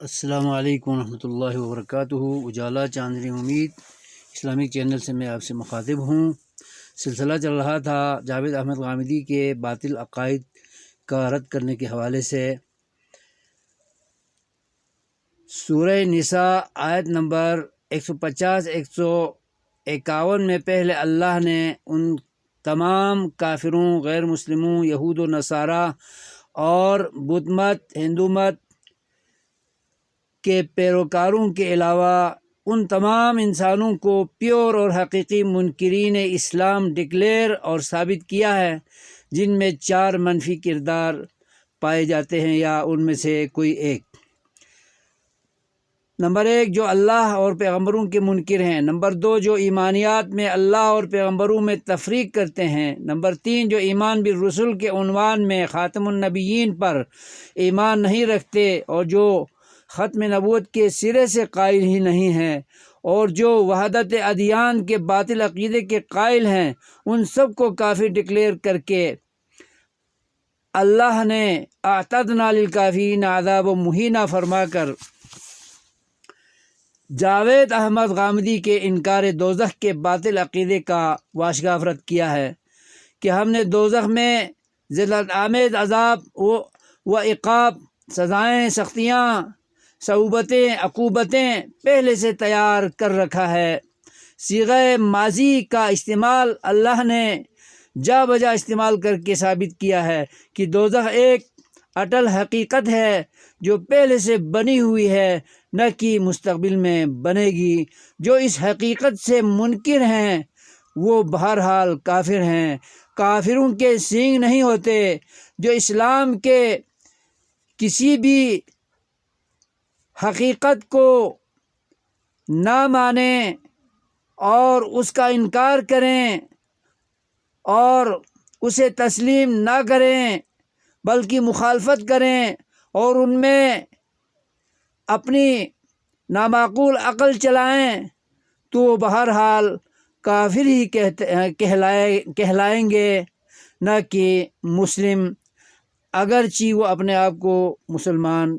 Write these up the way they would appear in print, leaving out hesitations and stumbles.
السلام علیکم ورحمۃ اللہ وبرکاتہ۔ اجالا چاندنی امید اسلامک چینل سے میں آپ سے مخاطب ہوں۔ سلسلہ چل رہا تھا جاوید احمد غامدی کے باطل عقائد کا رد کرنے کے حوالے سے۔ سورہ نساء آیت نمبر 150-151 میں پہلے اللہ نے ان تمام کافروں، غیر مسلموں، یہود و نصارہ اور بت مت، ہندو مت کے پیروکاروں کے علاوہ ان تمام انسانوں کو پیور اور حقیقی منکرین اسلام ڈکلیئر اور ثابت کیا ہے، جن میں 4 منفی کردار پائے جاتے ہیں یا ان میں سے کوئی ایک۔ نمبر 1 جو اللہ اور پیغمبروں کے منکر ہیں۔ نمبر 2 جو ایمانیات میں اللہ اور پیغمبروں میں تفریق کرتے ہیں۔ نمبر 3 جو ایمان بالرسل کے عنوان میں خاتم النبیین پر ایمان نہیں رکھتے اور جو ختم نبوت کے سرے سے قائل ہی نہیں ہیں، اور جو وحدت ادیان کے باطل عقیدے کے قائل ہیں، ان سب کو کافر ڈکلیئر کر کے اللہ نے اعتدنا للکافرین عذابا مہینا فرما کر جاوید احمد غامدی کے انکار دوزخ کے باطل عقیدے کا واشگاف رد کیا ہے کہ ہم نے دوزخ میں ذلت آمیز عذاب و عقاب، سزائیں، سختیاں، صعوبتیں، عقوبتیں پہلے سے تیار کر رکھا ہے۔ صیغہ ماضی کا استعمال اللہ نے جا بجا استعمال کر کے ثابت کیا ہے کہ دوزخ ایک اٹل حقیقت ہے جو پہلے سے بنی ہوئی ہے، نہ کہ مستقبل میں بنے گی۔ جو اس حقیقت سے منکر ہیں وہ بہرحال کافر ہیں۔ کافروں کے سینگ نہیں ہوتے۔ جو اسلام کے کسی بھی حقیقت کو نہ مانیں اور اس کا انکار کریں اور اسے تسلیم نہ کریں بلکہ مخالفت کریں اور ان میں اپنی نامعقول عقل چلائیں، تو وہ بہرحال کافر ہی کہلائیں گے، نہ کہ مسلم، اگرچہ وہ اپنے آپ کو مسلمان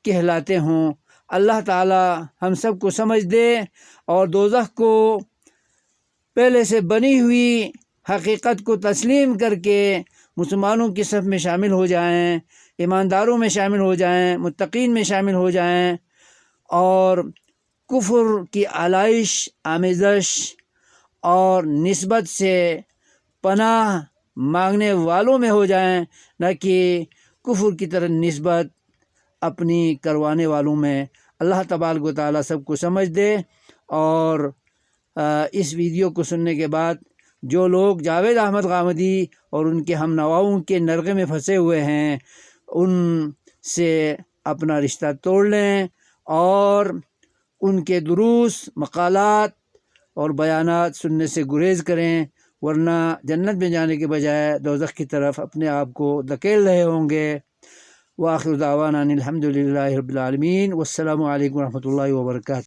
کہلاتے ہوں۔ اللہ تعالی ہم سب کو سمجھ دے اور دوزخ کو پہلے سے بنی ہوئی حقیقت کو تسلیم کر کے مسلمانوں کی صف میں شامل ہو جائیں، ایمانداروں میں شامل ہو جائیں، متقین میں شامل ہو جائیں، اور کفر کی آلائش، آمیزش اور نسبت سے پناہ مانگنے والوں میں ہو جائیں، نہ کہ کفر کی طرح نسبت اپنی کروانے والوں میں۔ اللہ تبارک و تعالیٰ سب کو سمجھ دے۔ اور اس ویڈیو کو سننے کے بعد جو لوگ جاوید احمد غامدی اور ان کے ہم نواؤں کے نرغے میں پھنسے ہوئے ہیں، ان سے اپنا رشتہ توڑ لیں اور ان کے دروس، مقالات اور بیانات سننے سے گریز کریں، ورنہ جنت میں جانے کے بجائے دوزخ کی طرف اپنے آپ کو دھکیل رہے ہوں گے۔ وآخر دعوانا ان الحمد للہ رب العالمین، والسلام علیکم ورحمۃ اللہ وبرکاتہ۔